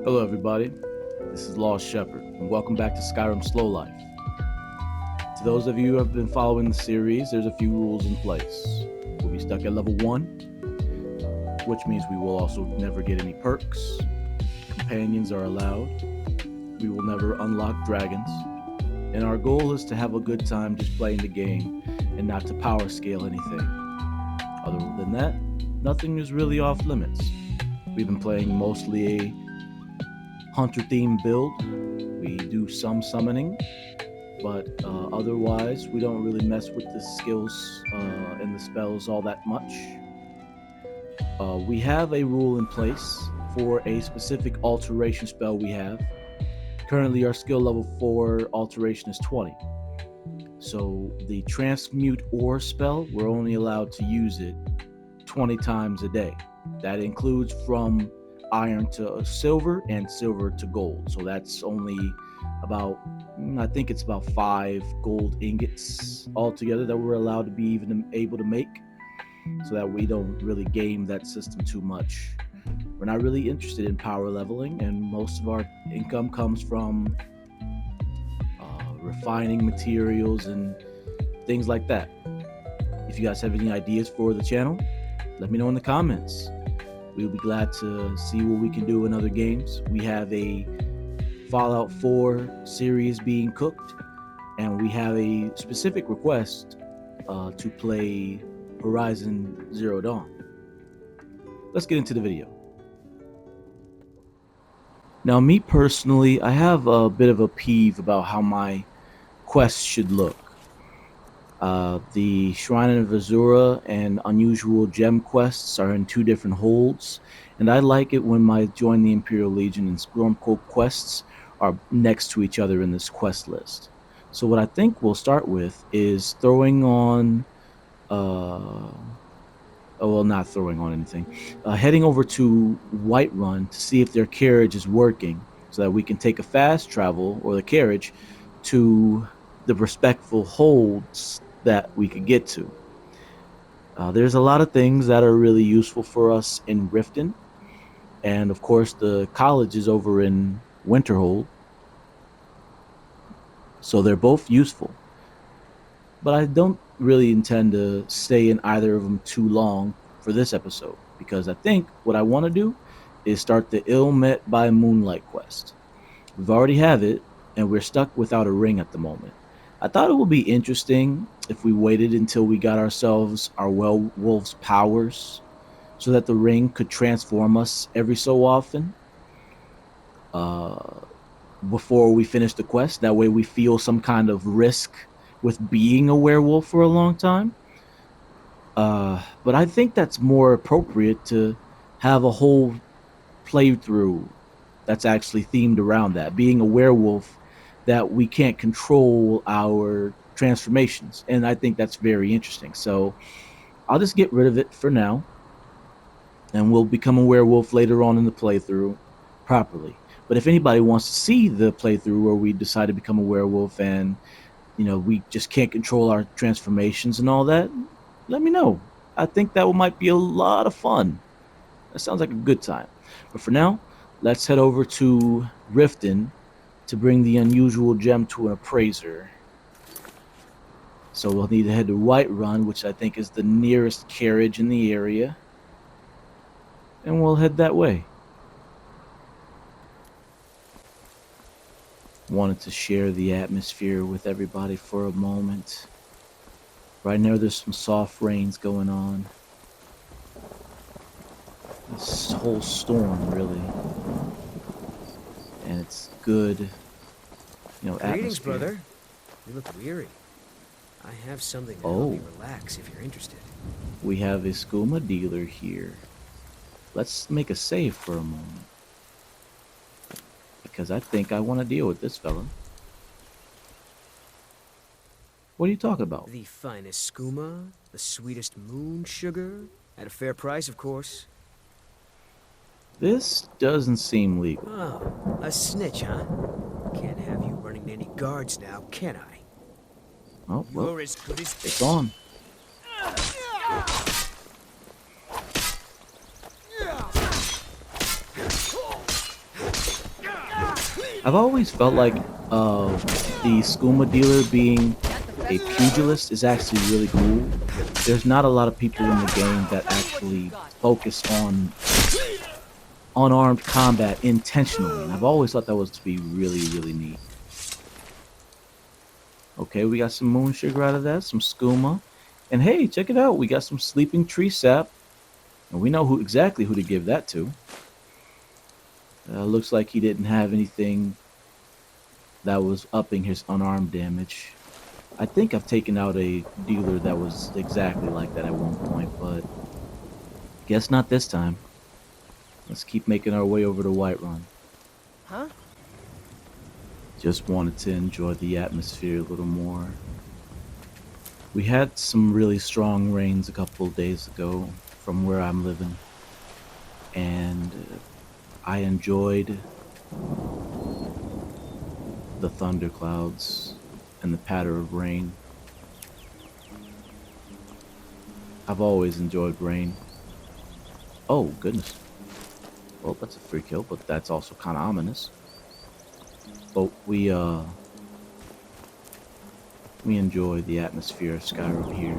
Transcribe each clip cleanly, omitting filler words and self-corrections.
Hello everybody, this is Lost Shepherd, and welcome back to Skyrim Slow Life. To those of you who have been following the series, there's a few rules in place. We'll be stuck at level 1, which means we will also never get any perks. Companions are allowed. We will never unlock dragons. And our goal is to have a good time just playing the game and not to power scale anything. Other than that, nothing is really off limits. We've been playing mostly a hunter-themed build. We do some summoning, but otherwise we don't really mess with the skills and the spells all that much. We have a rule in place for a specific alteration spell we have. Currently our skill level 4 alteration is 20. So the transmute ore spell, we're only allowed to use it 20 times a day. That includes from iron to silver and silver to gold. So that's only about, I think it's about 5 gold ingots altogether that we're allowed to be even able to make, so that we don't really game that system too much. We're not really interested in power leveling, and most of our income comes from refining materials and things like that. If you guys have any ideas for the channel, let me know in the comments. We'll be glad to see what we can do in other games. We have a Fallout 4 series being cooked, and we have a specific request to play Horizon Zero Dawn. Let's get into the video. Now, me personally, I have a bit of a peeve about how my quests should look. The Shrine of Azura and Unusual Gem quests are in 2 different holds, and I like it when my Join the Imperial Legion and Stormcloak quests are next to each other in this quest list. So what I think we'll start with is throwing on, not throwing on anything, heading over to Whiterun to see if their carriage is working, so that we can take a fast travel, or the carriage, to the respectful holds that we could get to. There's a lot of things that are really useful for us in Riften, and of course the college is over in Winterhold, so they're both useful. But I don't really intend to stay in either of them too long for this episode, because I think what I want to do is start the Ill Met by Moonlight quest. We've already have it, and we're stuck without a ring at the moment. I thought it would be interesting if we waited until we got ourselves our werewolf's powers, so that the ring could transform us every so often before we finish the quest. That way we feel some kind of risk with being a werewolf for a long time. But I think that's more appropriate to have a whole playthrough that's actually themed around that, being a werewolf, that we can't control our transformations. And I think that's very interesting. So I'll just get rid of it for now, and we'll become a werewolf later on in the playthrough properly. But if anybody wants to see the playthrough where we decide to become a werewolf and, you know, we just can't control our transformations and all that, let me know. I think that might be a lot of fun. That sounds like a good time. But for now, let's head over to Riften to bring the unusual gem to an appraiser. So we'll need to head to Whiterun, which I think is the nearest carriage in the area, and we'll head that way. Wanted to share the atmosphere with everybody for a moment. Right now there's some soft rains going on. This whole storm, really. And it's good, you know, Greetings, atmosphere. brother. You look weary. I have something to help you relax if you're interested. We have a skooma dealer here. Let's make a save for a moment, because I think I want to deal with this fella. What are you talking about? The finest skooma, the sweetest moon sugar, at a fair price, of course. This doesn't seem legal. Oh, a snitch, huh? Can't have you running any guards now, can I? Oh, well, You're as good as it's on. I've always felt like the skooma dealer being a pugilist is actually really cool. There's not a lot of people in the game that Show me what you've actually got. focus on unarmed combat intentionally, and I've always thought that was to be really, really neat. Okay, we got some moon sugar out of that, some skooma, and hey, check it out, we got some sleeping tree sap, and we know who to give that to. Looks like he didn't have anything that was upping his unarmed damage. I think I've taken out a dealer that was exactly like that at one point, but guess not this time. Let's keep making our way over to Whiterun. Huh? Just wanted to enjoy the atmosphere a little more. We had some really strong rains a couple of days ago from where I'm living, and I enjoyed the thunderclouds and the patter of rain. I've always enjoyed rain. Oh, goodness. Well, that's a free kill, but that's also kind of ominous. But we enjoy the atmosphere of Skyrim here.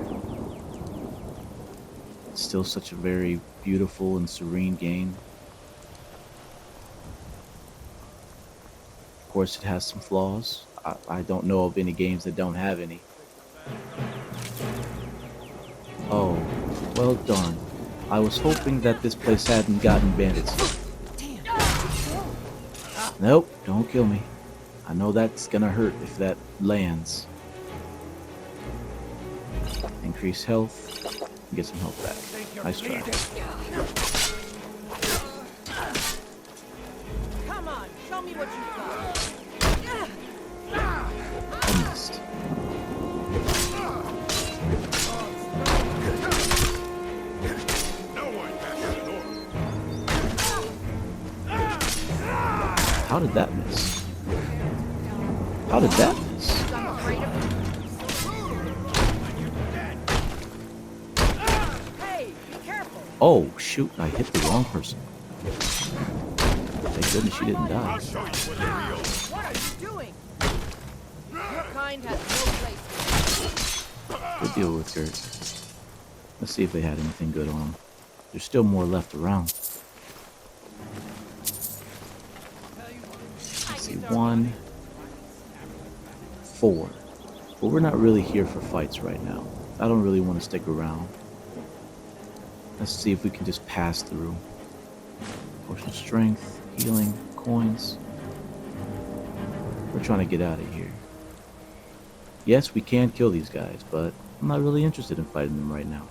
It's still such a very beautiful and serene game. Of course, it has some flaws. I don't know of any games that don't have any. Oh, well darn. I was hoping that this place hadn't gotten bandits. Nope, don't kill me. I know that's gonna hurt if that lands. Increase health. Get some health back. Nice try. Come on, show me what you've got. I missed. How did that miss? How did that miss? I'm afraid of him. Hey, be careful. Oh, shoot, I hit the wrong person. Thank goodness she didn't die. What are you doing? Your kind has no place here. Good deal with Gert. Let's see if they had anything good on them. There's still more left around. Let's see, 1, 4. But we're not really here for fights right now. I don't really want to stick around. Let's see if we can just pass through. Potion of strength, healing, coins. We're trying to get out of here. Yes, we can kill these guys, but I'm not really interested in fighting them right now.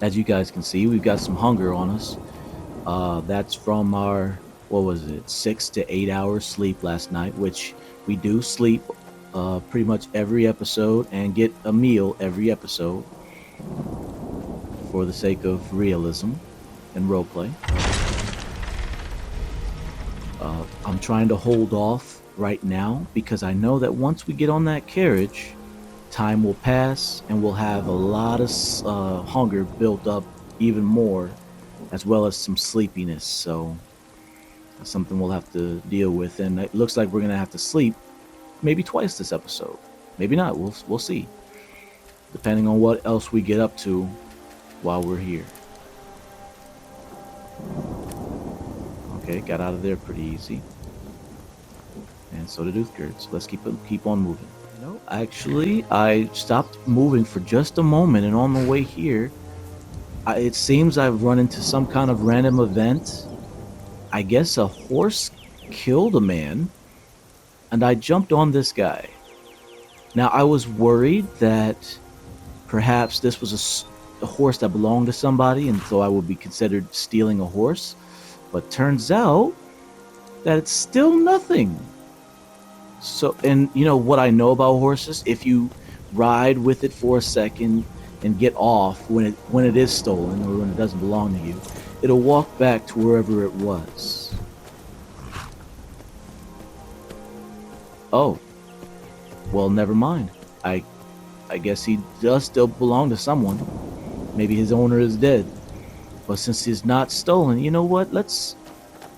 As you guys can see, we've got some hunger on us. That's from our, what was it, 6 to 8 hours sleep last night, which we do sleep pretty much every episode and get a meal every episode for the sake of realism and roleplay. I'm trying to hold off right now because I know that once we get on that carriage, time will pass and we'll have a lot of hunger built up even more, as well as some sleepiness. So that's something we'll have to deal with, and it looks like we're gonna have to sleep maybe twice this episode. Maybe not. We'll see, depending on what else we get up to while we're here. Okay, got out of there pretty easy. And so did Uthgerd. So let's keep on moving. No, actually, I stopped moving for just a moment, and on the way here, it seems I've run into some kind of random event. I guess a horse killed a man, and I jumped on this guy. Now, I was worried that perhaps this was a horse that belonged to somebody, and so I would be considered stealing a horse. But turns out that it's still nothing. So, and you know what I know about horses? If you ride with it for a second and get off when it is stolen or when it doesn't belong to you, it'll walk back to wherever it was. Oh, well, never mind. I guess he does still belong to someone. Maybe his owner is dead. But since he's not stolen, you know what?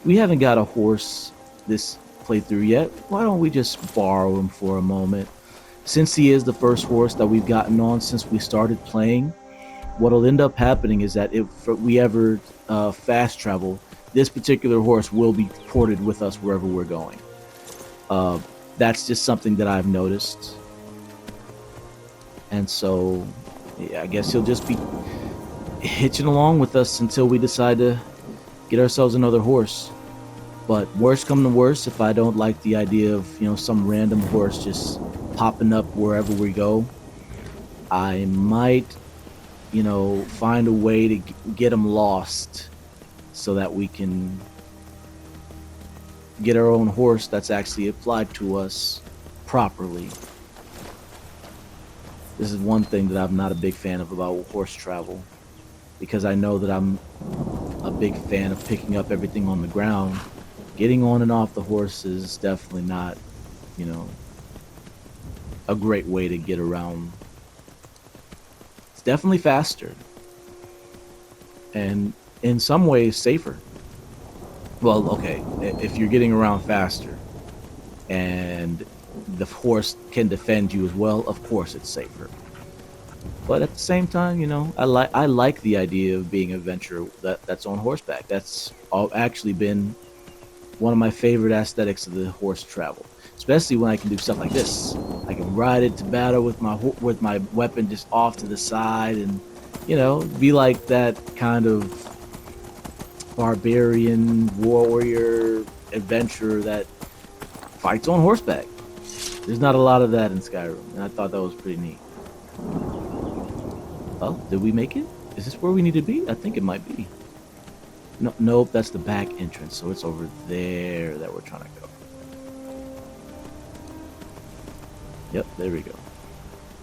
We haven't got a horse this playthrough yet, why don't we just borrow him for a moment? Since he is the first horse that we've gotten on since we started playing, what'll end up happening is that if we ever fast travel, this particular horse will be ported with us wherever we're going. Uh, that's just something that I've noticed, and so yeah, I guess he'll just be hitching along with us until we decide to get ourselves another horse. But worst come to worst, if I don't like the idea of some random horse just popping up wherever we go, I might find a way to get him lost so that we can get our own horse that's actually applied to us properly. This is one thing that I'm not a big fan of about horse travel, because I know that I'm a big fan of picking up everything on the ground. Getting on and off the horse is definitely not, you know, a great way to get around. It's definitely faster and in some ways safer. Well, okay, if you're getting around faster and the horse can defend you as well, of course it's safer. But at the same time, I like the idea of being an adventurer that's on horseback. That's actually been one of my favorite aesthetics of the horse travel, especially when I can do stuff like this. I can ride it to battle with my weapon just off to the side, and be like that kind of barbarian warrior adventurer that fights on horseback. There's not a lot of that in Skyrim, and I thought that was pretty neat. Oh, did we make it? Is this where we need to be? I think it might be. No, nope, that's the back entrance, so it's over there that we're trying to go. Yep, there we go.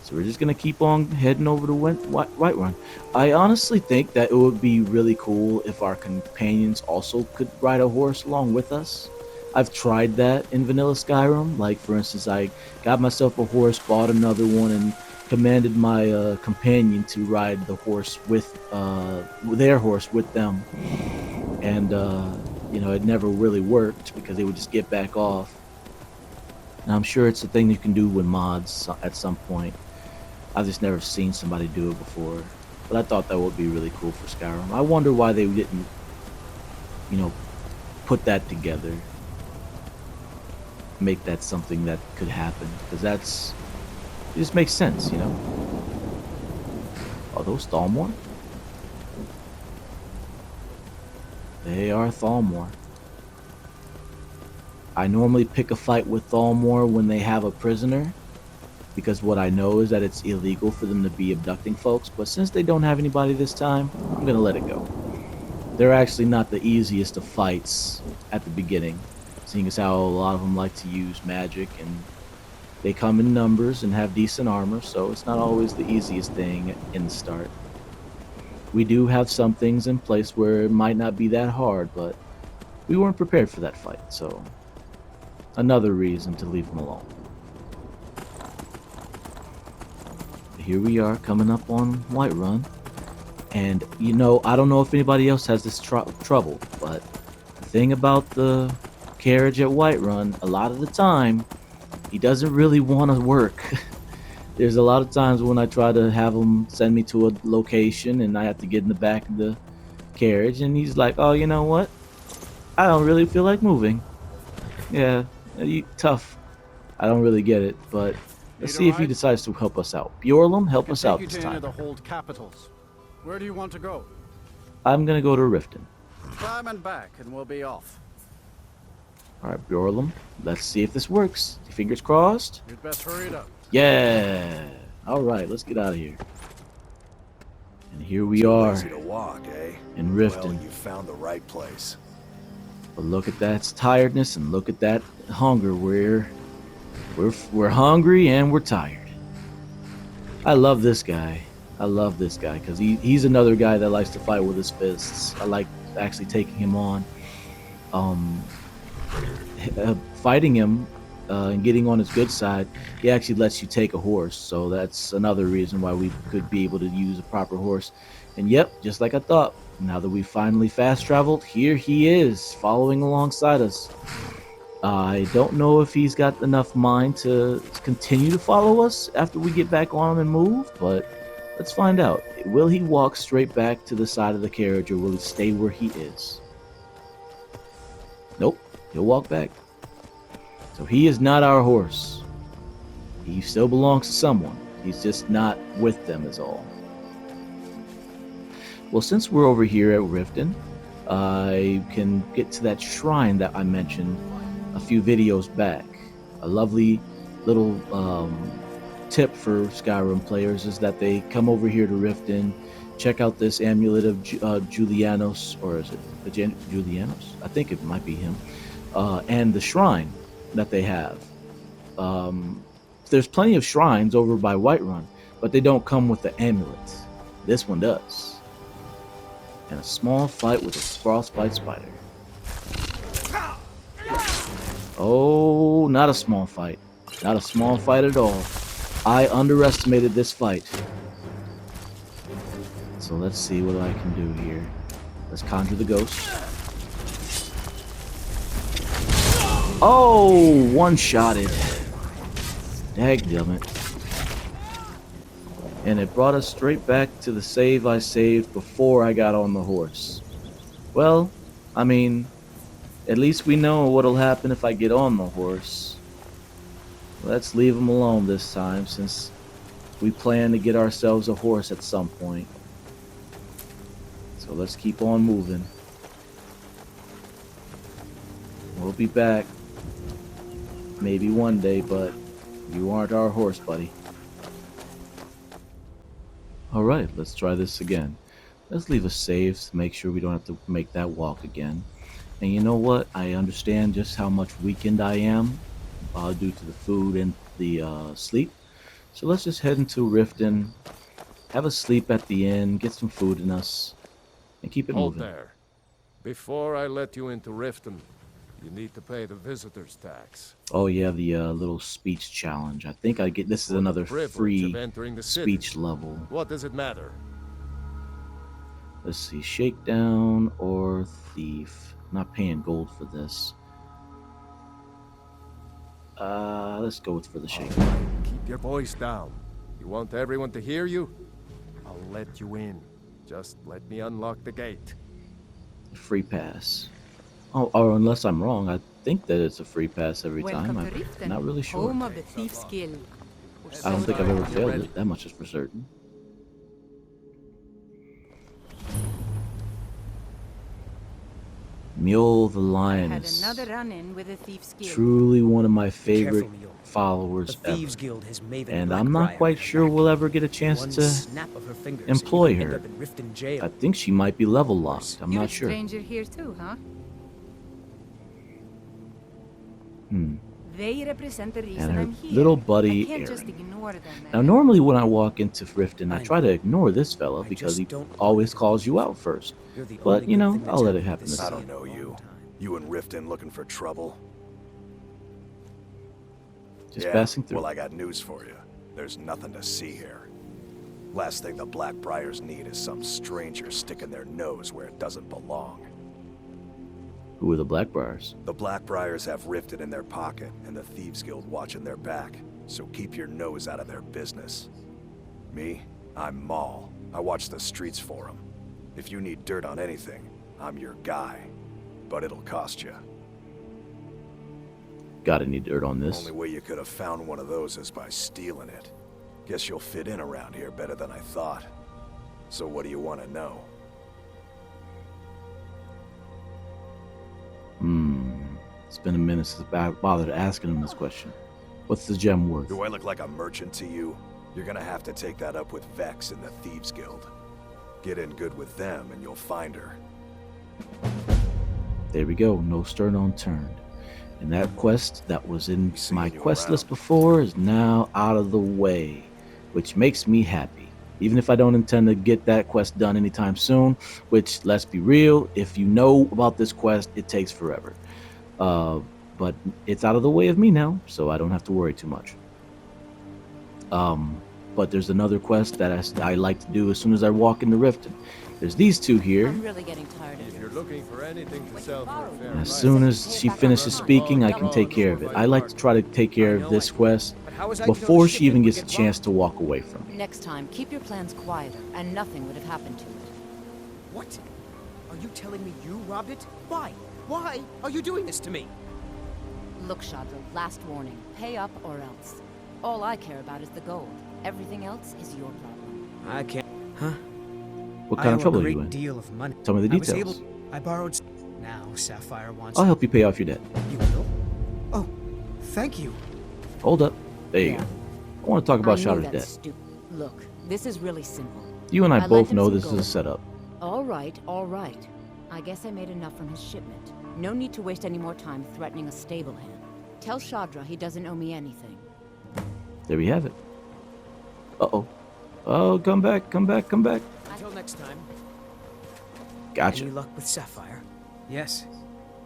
So we're just gonna keep on heading over to Whiterun. I honestly think that it would be really cool if our companions also could ride a horse along with us. I've tried that in Vanilla Skyrim. Like, for instance, I got myself a horse, bought another one, and commanded my companion to ride the horse with their horse with them. And it never really worked because they would just get back off. And I'm sure it's a thing you can do with mods at some point. I've just never seen somebody do it before. But I thought that would be really cool for Skyrim. I wonder why they didn't, put that together. Make that something that could happen. Because it just makes sense, Are those Thalmor? They are Thalmor. I normally pick a fight with Thalmor when they have a prisoner, because what I know is that it's illegal for them to be abducting folks, but since they don't have anybody this time, I'm gonna let it go. They're actually not the easiest of fights at the beginning, seeing as how a lot of them like to use magic, and they come in numbers and have decent armor, so it's not always the easiest thing in the start. We do have some things in place where it might not be that hard, but we weren't prepared for that fight, so another reason to leave them alone. Here we are coming up on Whiterun, and I don't know if anybody else has this trouble, but the thing about the carriage at Whiterun, a lot of the time, he doesn't really want to work. There's a lot of times when I try to have him send me to a location and I have to get in the back of the carriage, and he's like, oh, you know what? I don't really feel like moving. Yeah, tough. I don't really get it, but let's see if he decides to help us out. Bjorlum, help us out this time. The hold capitals. Where do you want to go? I'm gonna go to Riften. Climb and back, and we'll be off. All right, Bjorlum, let's see if this works. Fingers crossed. You'd best hurry it up. Yeah. All right, let's get out of here. And here we are to walk, eh? in Riften. Well, you found the right place. But look at that tiredness and look at that hunger. We're hungry and we're tired. I love this guy. I love this guy because he's another guy that likes to fight with his fists. I like actually taking him on. Fighting him and getting on his good side, he actually lets you take a horse. So that's another reason why we could be able to use a proper horse. And yep, just like I thought, now that we finally fast traveled, here he is following alongside us. I don't know if he's got enough mind to continue to follow us after we get back on him and move, but let's find out. Will he walk straight back to the side of the carriage, or will he stay where he is? Nope, he'll walk back. So he is not our horse. He still belongs to someone. He's just not with them is all. Well, since we're over here at Riften, I can get to that shrine that I mentioned a few videos back. A lovely little tip for Skyrim players is that they come over here to Riften, check out this amulet of Julianos, or is it Julianos? I think it might be him, and the shrine that they have. There's plenty of shrines over by Whiterun, but they don't come with the amulet. This one does. And a small fight with a frostbite spider. Oh, not a small fight. Not a small fight at all. I underestimated this fight. So let's see what I can do here. Let's conjure the ghost. Oh, one-shotted. Dadgummit. And it brought us straight back to the save I saved before I got on the horse. Well, I mean, at least we know what'll happen if I get on the horse. Let's leave him alone this time, since we plan to get ourselves a horse at some point. So let's keep on moving. We'll be back. Maybe one day, but you aren't our horse, buddy. Alright, let's try this again. Let's leave a save to make sure we don't have to make that walk again. And you know what? I understand just how much weakened I am due to the food and the sleep. So let's just head into Riften, have a sleep at the inn, get some food in us, and keep it Hold moving. there. Before I let you into Riften, you need to pay the visitor's tax. Oh yeah, the little speech challenge. I think I get this is For the another privilege free of entering the city. speech level. What does it matter? Let's see, shakedown or thief. Not paying gold for this. Let's go for the shakedown. Keep your voice down. You want everyone to hear you? I'll let you in. Just let me unlock the gate. Free pass. Oh, or unless I'm wrong, I think that it's a free pass every time. Welcome to I'm Riften, not really sure. home of the Thief's Guild. I don't think I've ever failed it. That much is for certain. Mule the Had Lioness. another run-in with the Thief's Guild. Truly one of my favorite Careful, Mule. followers The Thieves ever. Guild has Maven And I'm not Blackbriar quite at sure their we'll back. ever get a chance One to snap of her fingers and employ you could her. end up in Riften jail. I think she might be level locked. I'm You're not a sure. stranger here too, huh? Hmm. They represent the reason And her I'm here. little buddy I can't just Aaron. ignore them. Now, man. normally when I walk into Riften, I I try to know. ignore this fella I because just he don't want always it to calls you be out first. You're the But, only you good know, thing that's I'll let it happened to happen this this I city don't in a know long you. time. You and Riften looking for trouble? Just Yeah, passing through. Well, I got news for you. There's nothing to see here. Last thing the Blackbriars need is some stranger sticking their nose where it doesn't belong. Who are the Blackbriars? The Blackbriars have Riften in their pocket and the Thieves Guild watching their back, so keep your nose out of their business. Me? I'm Maul. I watch the streets for them. If you need dirt on anything, I'm your guy. But it'll cost you. Gotta need dirt on this. Only way you could have found one of those is by stealing it. Guess you'll fit in around here better than I thought. So what do you want to know? It's been a minute since I bothered asking him this question. What's the gem worth? Do I look like a merchant to you? You're gonna have to take that up with Vex and the Thieves Guild. Get in good with them and you'll find her. There we go. No stone unturned. And that quest that was in Be seeing my you quest list around. before is now out of the way, which makes me happy. Even if I don't intend to get that quest done anytime soon, which, let's be real, if you know about this quest, it takes forever. But it's out of the way of me now, so I don't have to worry too much. but there's another quest that I like to do as soon as I walk into Riften. There's these two here. I'm really getting tired of If this. you're looking for anything to sell for a fair And as price, soon as she finishes speaking, I can take care of it. I like to try to take care of this quest But how was I to know the before she shipment even would gets a get chance robbed? to walk away from me. Next time, keep your plans quieter, and nothing would have happened to it. What? Are you telling me you robbed it? Why? Why are you doing this to me? Look, Shadra, last warning. Pay up or else. All I care about is the gold. Everything else is your problem. I can't. Huh? What kind of trouble are you in? Deal of money. Tell me the I was details. I borrowed. Now Sapphire wants. I'll help you pay off your debt. You will? Oh, thank you. Hold up. There you Yeah. go. I want to talk about I know Shadra's that's debt. stupid. Look, this is really simple. You and I lent both him know some this is a gold. setup. All right, all right. I guess I made enough from his shipment. No need to waste any more time threatening a stable hand. Tell Shadra he doesn't owe me anything. There we have it. Uh-oh. Oh, come back, come back, come back. Until next time. Gotcha. Any luck with Sapphire? Yes.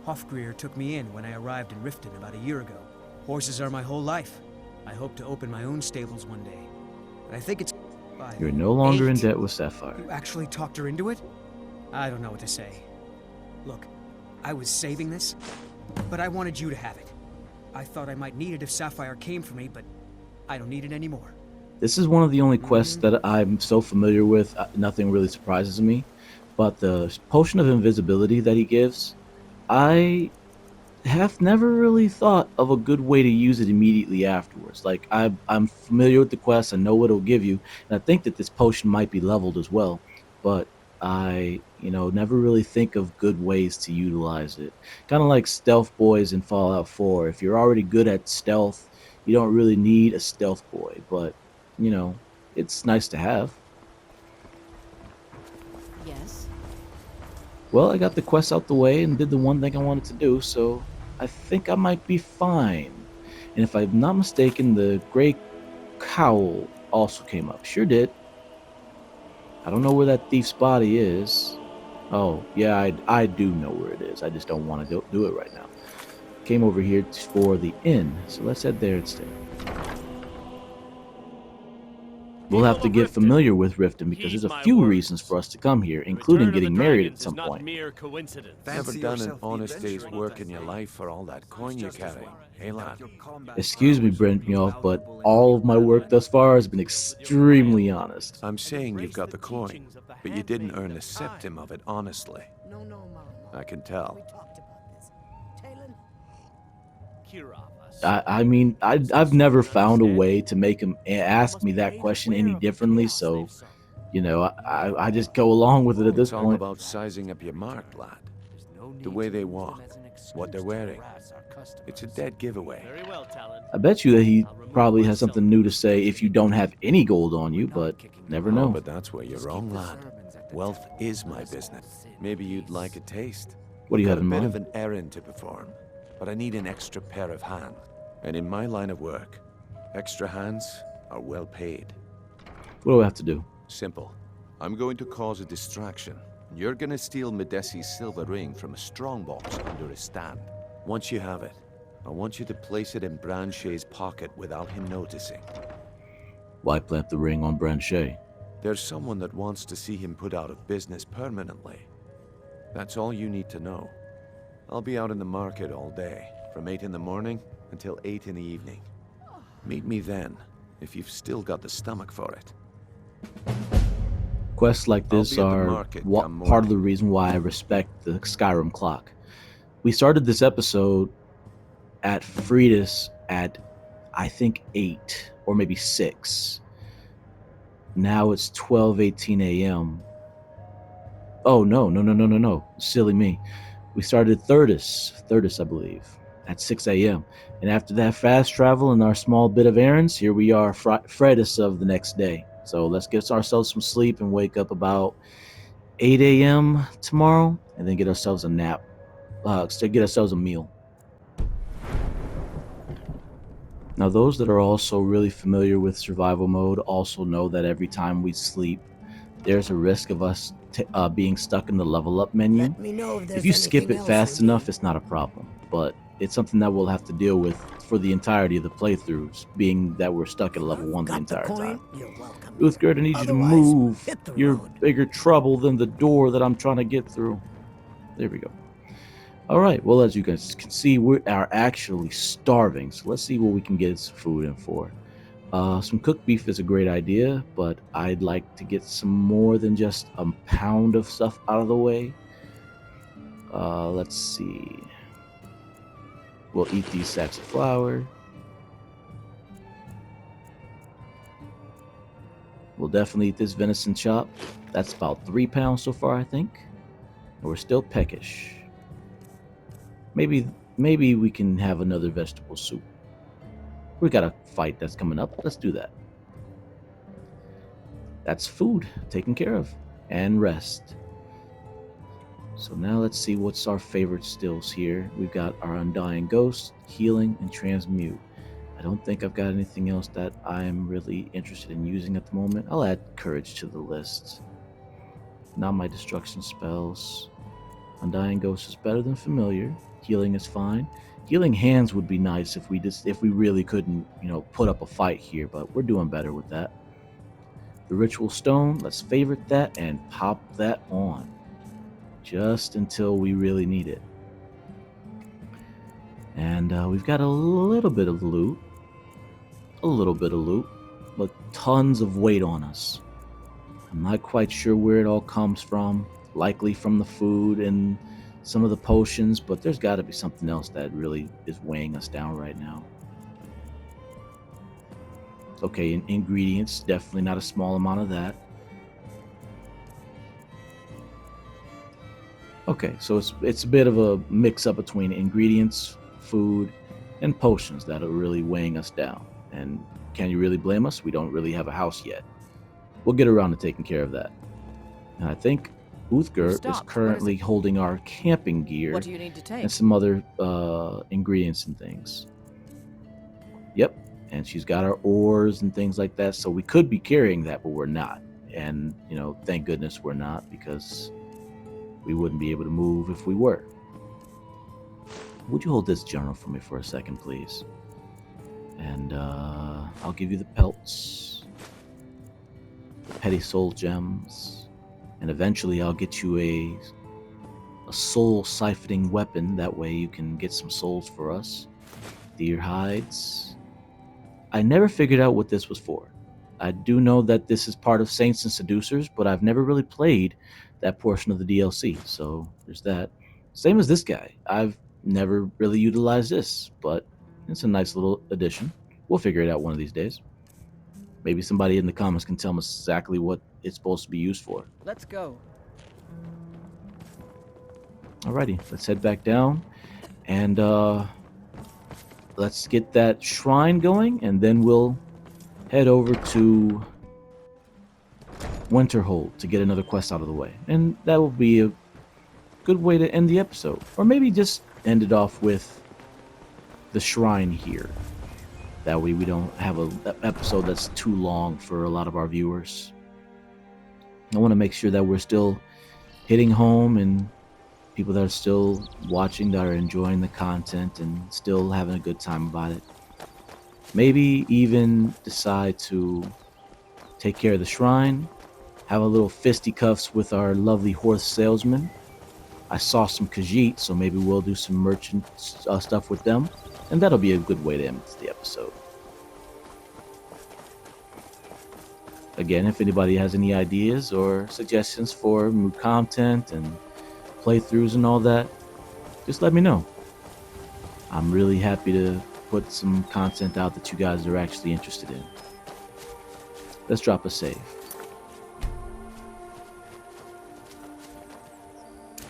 Hofgreer took me in when I arrived in Riften about a year ago. Horses are my whole life. I hope to open my own stables one day. But I think it's... You're no longer in 8. debt with Sapphire. You actually talked her into it? I don't know what to say. Look, I was saving this, but I wanted you to have it. I thought I might need it if Sapphire came for me, but I don't need it anymore. This is one of the only quests that I'm so familiar with. Nothing really surprises me. But the potion of invisibility that he gives, I have never really thought of a good way to use it immediately afterwards. Like, I'm familiar with the quest, I know what it'll give you, and I think that this potion might be leveled as well. But I, never really think of good ways to utilize it. Kind of like stealth boys in Fallout 4. If you're already good at stealth, you don't really need a stealth boy. But, it's nice to have. Yes? Well, I got the quest out the way and did the one thing I wanted to do, so I think I might be fine. And if I'm not mistaken, the gray cowl also came up. Sure did. I don't know where that thief's body is. Oh, yeah, I do know where it is. I just don't want to do it right now. Came over here for the inn, so let's head there instead. We'll have to get familiar with Riften because there's a few reasons for us to come here, including getting married at some point. Never done an honest day's work in your life for all that coin you carry, hey lad? Excuse me, Brentmjof, but all of my work thus far has been extremely honest. I'm saying you've got the coin, but you didn't earn a septim of it honestly. No, Mom. I can tell. We talked about this. Talon? I mean, I've never found a way to make him ask me that question any differently, so, I just go along with it at this It's all point. about sizing up your mark, lad. The way they walk, what they're wearing. It's a dead giveaway. I bet you that he probably has something new to say if you don't have any gold on you, but never Oh, know. but that's where you're wrong, lad. Wealth is my business. Maybe you'd like a taste. What do you Got have in a bit mind? of an errand to perform, but I need an extra pair of hands. And in my line of work, extra hands are well paid. What do I have to do? Simple. I'm going to cause a distraction. You're gonna steal Medesi's silver ring from a strongbox under a stand. Once you have it, I want you to place it in Branche's pocket without him noticing. Why plant the ring on Branchet? There's someone that wants to see him put out of business permanently. That's all you need to know. I'll be out in the market all day, from 8 in the morning until 8 in the evening. Meet me then, if you've still got the stomach for it. Quests like I'll this be at the are market come part of the morning. reason why I respect the Skyrim clock. We started this episode at Freydis at, I think, 8 or maybe 6. Now it's 12:18 a.m. Oh, no. Silly me. We started Thirdis, I believe, at 6 a.m. And after that fast travel and our small bit of errands, here we are, Freydis of the next day. So let's get ourselves some sleep and wake up about 8 a.m. tomorrow, and then get ourselves a nap. Get ourselves a meal. Now, those that are also really familiar with survival mode also know that every time we sleep, there's a risk of us being stuck in the level up menu. Let me know if there's If you skip anything it else fast you enough, need. it's not a problem. But it's something that we'll have to deal with for the entirety of the playthroughs, being that we're stuck at a level 1 the Got the entire coin? time. You're welcome. Uthgerd, I need you to Otherwise, move. hit the You're road. bigger trouble than the door that I'm trying to get through. There we go. All right. Well, as you guys can see, we are actually starving. So let's see what we can get some food in for. Some cooked beef is a great idea, but I'd like to get some more than just a pound of stuff out of the way. Let's see. We'll eat these sacks of flour. We'll definitely eat this venison chop. That's about 3 pounds so far, I think. And we're still peckish. Maybe we can have another vegetable soup. We got a fight that's coming up. Let's do that. That's food taken care of. And rest. So now let's see what's our favorite stills here. We've got our Undying Ghost, Healing, and Transmute. I don't think I've got anything else that I'm really interested in using at the moment. I'll add Courage to the list. Not my destruction spells. Undying Ghost is better than Familiar. Healing is fine. Healing Hands would be nice if we really couldn't, put up a fight here, but we're doing better with that. The Ritual Stone, let's favorite that and pop that on. Just until we really need it. And we've got a little bit of loot. But tons of weight on us. I'm not quite sure where it all comes from. Likely from the food and some of the potions, but there's got to be something else that really is weighing us down right now. Okay, ingredients, definitely not a small amount of that. Okay, so it's a bit of a mix-up between ingredients, food, and potions that are really weighing us down. And can you really blame us? We don't really have a house yet. We'll get around to taking care of that. And I think Uthgerd is currently holding our camping gear. What do you need to take? And some other ingredients and things. Yep, and she's got our oars and things like that, so we could be carrying that, but we're not. And, thank goodness we're not, because we wouldn't be able to move if we were. Would you hold this journal for me for a second, please? And I'll give you the pelts, the petty soul gems, and eventually I'll get you a soul siphoning weapon. That way you can get some souls for us. Deer hides. I never figured out what this was for. I do know that this is part of Saints and Seducers, but I've never really played that portion of the DLC, so there's that. Same as this guy. I've never really utilized this, but it's a nice little addition. We'll figure it out one of these days. Maybe somebody in the comments can tell me exactly what it's supposed to be used for. Let's go. Alrighty, let's head back down, and let's get that shrine going, and then we'll head over to Winterhold to get another quest out of the way. And that will be a good way to end the episode. Or maybe just end it off with the shrine here. That way we don't have an episode that's too long for a lot of our viewers. I want to make sure that we're still hitting home and people that are still watching, that are enjoying the content and still having a good time about it. Maybe even decide to take care of the shrine, have a little fisticuffs with our lovely horse salesman. I saw some Khajiit, so maybe we'll do some merchant stuff with them, and that'll be a good way to end the episode. Again, if anybody has any ideas or suggestions for new content and playthroughs and all that, just let me know. I'm really happy to put some content out that you guys are actually interested in. Let's drop a save.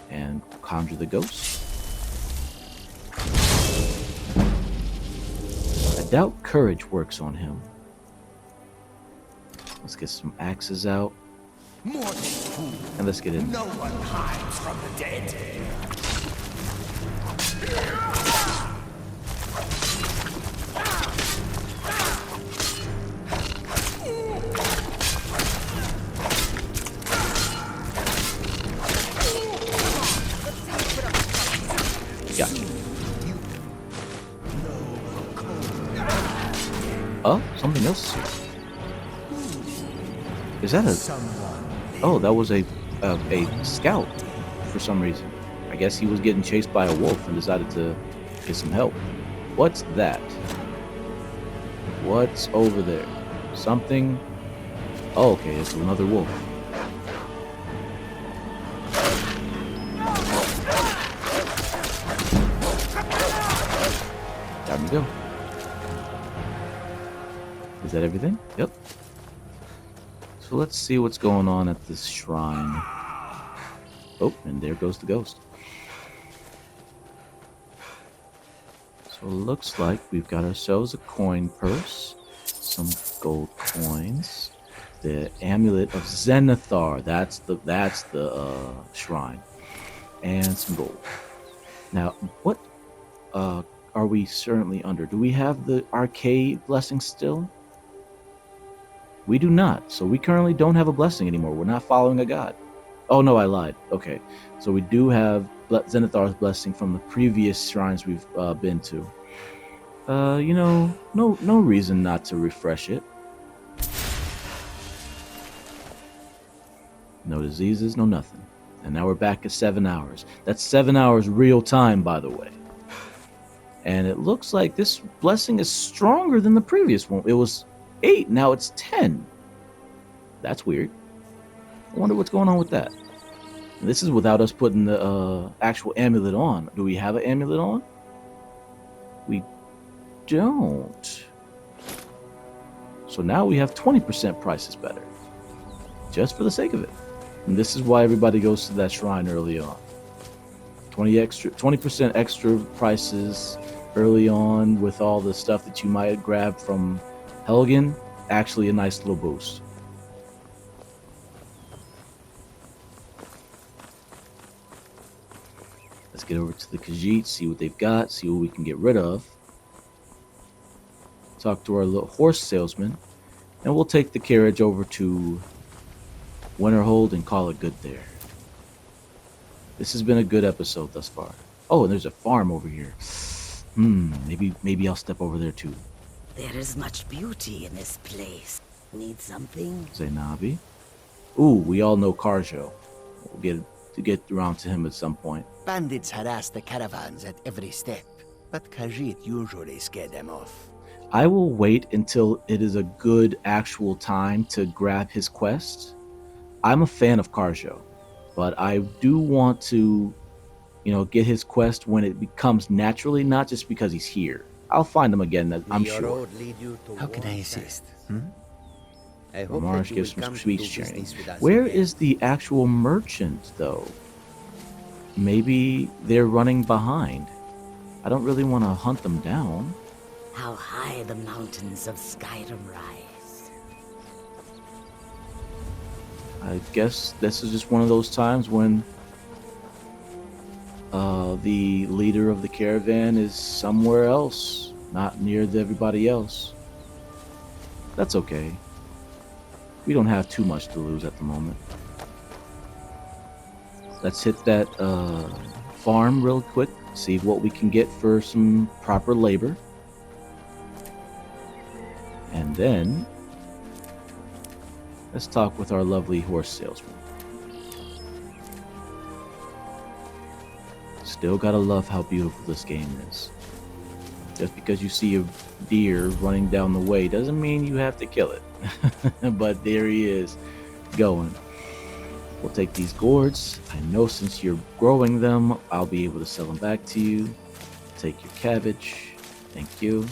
And conjure the ghost. I doubt courage works on him. Let's get some axes out. And let's get in. No one hides from the dead. Yeah. else here. Is that a... Oh, that was a scout for some reason. I guess he was getting chased by a wolf and decided to get some help. What's that? What's over there? Something... Oh, okay, it's another wolf. Time to go. Is that everything? Yep. So let's see what's going on at this shrine. Oh, and there goes the ghost. So it looks like we've got ourselves a coin purse, some gold coins, the amulet of Zenithar. That's the shrine, and some gold. Now, what are we certainly under? Do we have the arcade blessing still? We do not. So we currently don't have a blessing anymore. We're not following a god. Oh no, I lied. Okay, so we do have Zenithar's blessing from the previous shrines we've been to. You know, no reason not to refresh it. No diseases, no nothing. And now we're back at 7 hours. That's 7 hours real time, by the way. And it looks like this blessing is stronger than the previous one. It was 8, now it's 10. That's weird. I wonder what's going on with that. And this is without us putting the actual amulet on. Do we have an amulet on? We don't. So now we have 20% prices better. Just for the sake of it. And this is why everybody goes to that shrine early on. 20% extra prices early on with all the stuff that you might grab from Helgen. Actually a nice little boost. Let's get over to the Khajiit, see what they've got, see what we can get rid of. Talk to our little horse salesman, and we'll take the carriage over to Winterhold and call it good there. This has been a good episode thus far. Oh, and there's a farm over here. Maybe I'll step over there too. There is much beauty in this place. Need something? Zainabi. Ooh, we all know Karjo. We'll get around to him at some point. Bandits harass the caravans at every step, but Khajiit usually scare them off. I will wait until it is a good actual time to grab his quest. I'm a fan of Karjo, but I do want to, get his quest when it becomes naturally, not just because he's here. I'll find him again, I'm sure. How can I assist? Marsh gives some speech training. Where is the actual merchant, though? Maybe they're running behind. I don't really want to hunt them down. How high the mountains of Skyrim rise. I guess this is just one of those times when the leader of the caravan is somewhere else, not near everybody else. That's okay. We don't have too much to lose at the moment. Let's hit that farm real quick, see what we can get for some proper labor. And then let's talk with our lovely horse salesman. Still gotta love how beautiful this game is. Just because you see a deer running down the way doesn't mean you have to kill it. But there he is, going. We'll take these gourds. I know since you're growing them, I'll be able to sell them back to you. Take your cabbage. Thank you.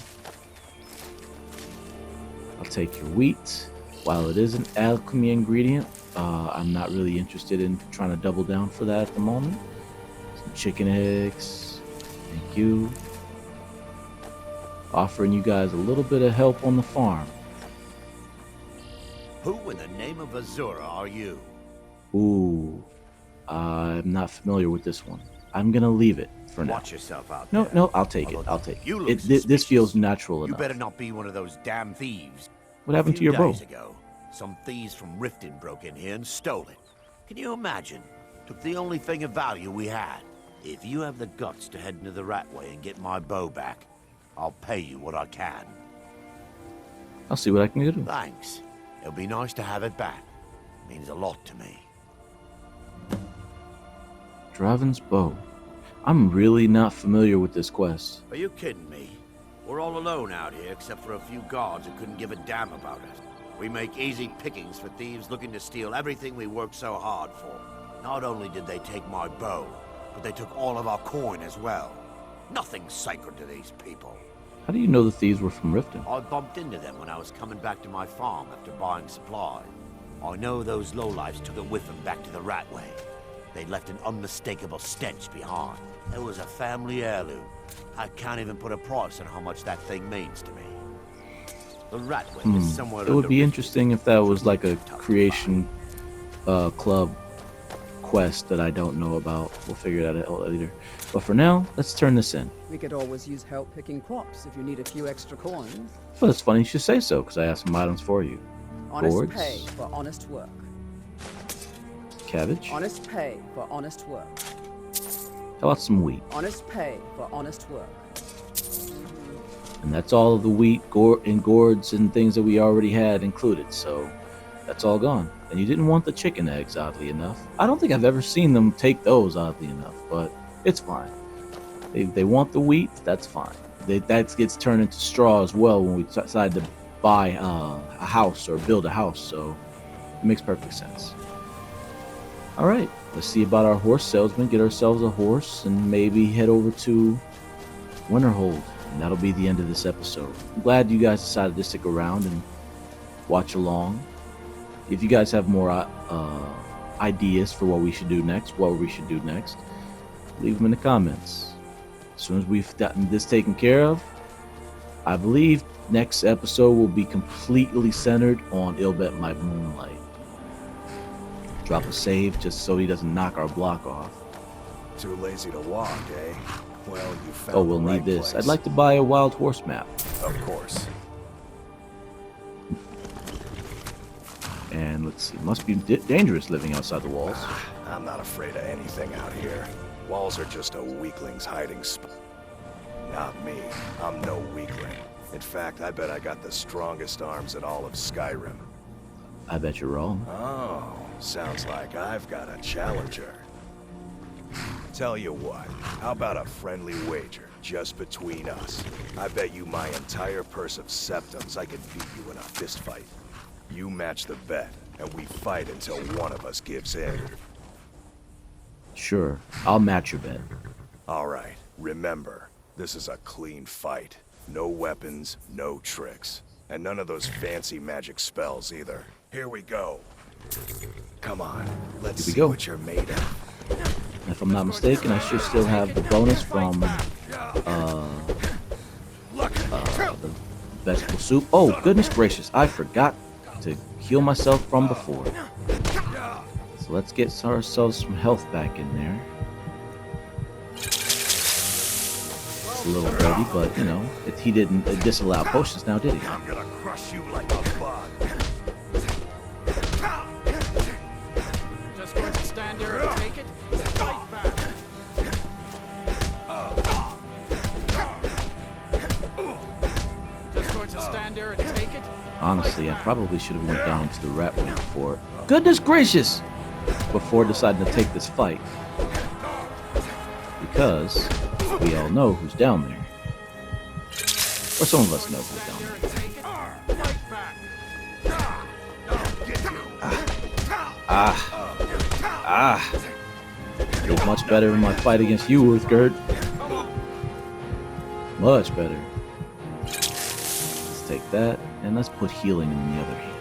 I'll take your wheat. While it is an alchemy ingredient, I'm not really interested in trying to double down for that at the moment. Some chicken eggs. Thank you. Offering you guys a little bit of help on the farm. Who in the name of Azura are you? Ooh, I'm not familiar with this one. I'm gonna leave it for now. Watch yourself out No, there. no, I'll take it. I'll take You it. look This feels suspicious. natural You enough. better not be one of those damn thieves. What happened A to few your bow? days ago, some thieves from Riften broke in here and stole it. Can you imagine? Took the only thing of value we had. If you have the guts to head into the Ratway and get my bow back, I'll pay you what I can. I'll see what I can do. Thanks. It'll be nice to have it back. Means a lot to me. Draven's bow. I'm really not familiar with this quest. Are you kidding me? We're all alone out here except for a few guards who couldn't give a damn about us. We make easy pickings for thieves looking to steal everything we worked so hard for. Not only did they take my bow, but they took all of our coin as well. Nothing's sacred to these people. How do you know the thieves were from Riften? I bumped into them when I was coming back to my farm after buying supplies. I know those lowlifes took it with them back to the Ratway. They left an unmistakable stench behind. It was a family heirloom. I can't even put a price on how much that thing means to me. The Ratway is somewhere. It would be interesting if that was like a creation club quest that I don't know about. We'll figure that out later. But for now, let's turn this in. We could always use help picking crops if you need a few extra coins. Well, it's funny you should say so, because I have some items for you. Honest Gourds. pay for honest work. Cabbage. Honest pay for honest work. How about some wheat? Honest pay for honest work. And that's all of the wheat and gourds and things that we already had included, so that's all gone. And you didn't want the chicken eggs, oddly enough. I don't think I've ever seen them take those, oddly enough, but it's fine. They want the wheat, that's fine. That gets turned into straw as well when we decide to buy a house or build a house, so it makes perfect sense. All right, let's see about our horse salesman, get ourselves a horse, and maybe head over to Winterhold. And that'll be the end of this episode. I'm glad you guys decided to stick around and watch along. If you guys have more ideas for what we should do next, leave them in the comments. As soon as we've gotten this taken care of, I believe next episode will be completely centered on Ilbet My Moonlight. Drop a save just so he doesn't knock our block off. Too lazy to walk, eh? Well, you found Oh, we'll the right need this. place. I'd like to buy a wild horse map. Of course. And let's see, must be dangerous living outside the walls. I'm not afraid of anything out here. Walls are just a weakling's hiding spot. Not me. I'm no weakling. In fact, I bet I got the strongest arms in all of Skyrim. I bet you're wrong. Oh, sounds like I've got a challenger. Tell you what, how about a friendly wager, just between us? I bet you my entire purse of septums I could beat you in a fist fight. You match the bet, and we fight until one of us gives in. Sure, I'll match your bet. All right, remember, this is a clean fight. No weapons, no tricks. And none of those fancy magic spells either. Here we go. Come on, let's Here we see go. what you're made of. If I'm not mistaken, I should still have the bonus from the vegetable soup. Oh, goodness gracious, I forgot to heal myself from before. So let's get ourselves some health back in there. It's a little dirty, but you know, he didn't disallow potions now, did he? I'm gonna crush you like a bug. Just going to stand there and take it? Fight back. Just going to stand there and take it? Honestly, I probably should have went down to the Ratway before. Goodness gracious! Before deciding to take this fight. Because we all know who's down there. Or some of us know who's down there. Fight back. Did much better in my fight against you, Uthgerd. Much better. Let's take that, and let's put healing in the other hand.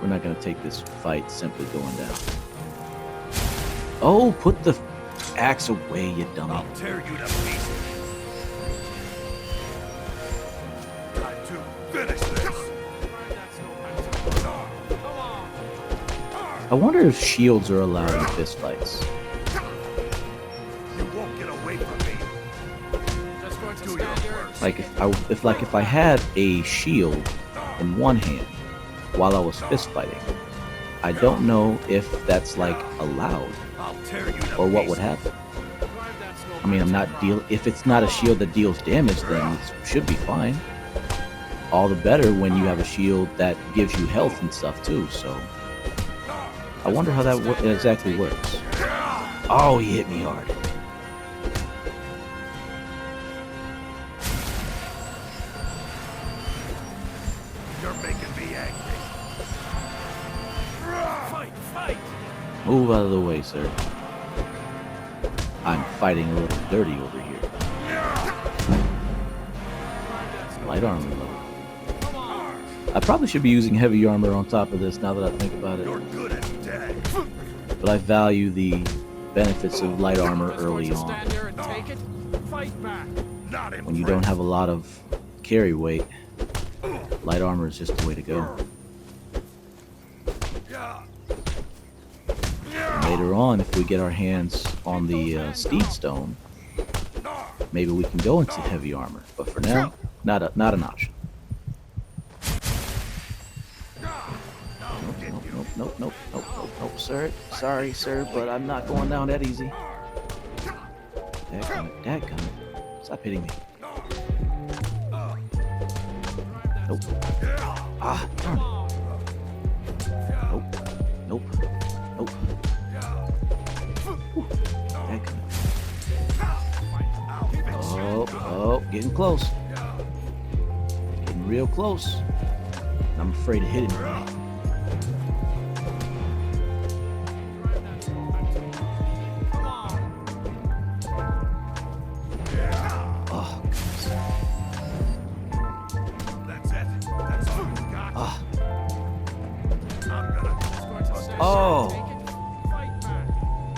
We're not going to take this fight simply going down. Oh, put the axe away, you dummy. I'll tear you to pieces. Time to finish this. I wonder if shields are allowed in fist fights. You won't get away from me. Just going to Do stand your there. worst. Like if I had a shield in one hand while I was fist fighting, I don't know if that's like allowed I'll tear you to or what would pieces. happen. Drive that snow I mean, if it's not a shield that deals damage, then it should be fine. all the better when you have a shield that gives you health and stuff too. So I wonder how that exactly works. Oh, he hit me hard. You're making me angry. Fight, fight! Move out of the way, sir. I'm fighting a little dirty over here. Light armor though. I probably should be using heavy armor on top of this now that I think about it. You're good at dead. But I value the benefits of light armor early Just on. stand there and take it? Fight back! Not When you don't have a lot of carry weight, light armor is just the way to go. Later on, if we get our hands on the Steed Stone, maybe we can go into heavy armor. But for now, not an option. Nope, sir. Sorry, sir, but I'm not going down that easy. Dadgummit. Stop hitting me. Nope. Ah, darn it. Nope. Whew. Dadgummit. Oh, getting close. Getting real close. I'm afraid of hitting him.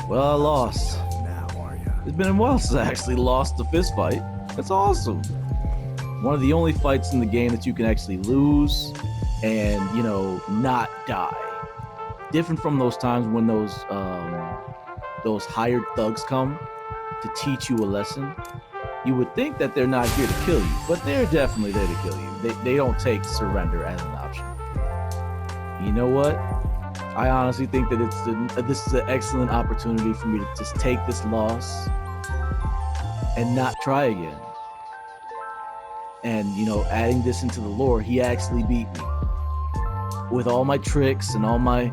Well, I lost. Now, are ya? It's been a while since I actually lost the fist fight. That's awesome. One of the only fights in the game that you can actually lose and, not die. Different from those times when those hired thugs come to teach you a lesson. You would think that they're not here to kill you, but they're definitely there to kill you. They don't take surrender as an option. You know what? I honestly think that this is an excellent opportunity for me to just take this loss and not try again. And, adding this into the lore, he actually beat me. With all my tricks and all my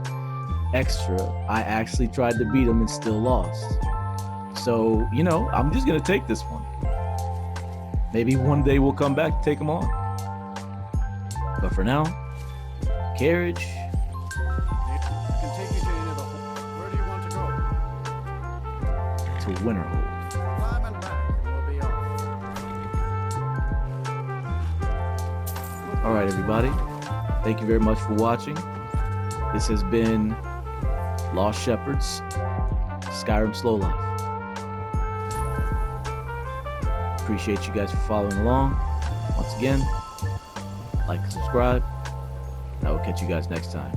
extra, I actually tried to beat him and still lost. So, I'm just going to take this one. Maybe one day we'll come back and take him on. But for now, carriage. Where do you want to go? To Winterhold. Climb and back, and we'll be off. All right, everybody. Thank you very much for watching. This has been Lost Shepherds, Skyrim Slow Life. Appreciate you guys for following along. Once again, like and subscribe. I will catch you guys next time.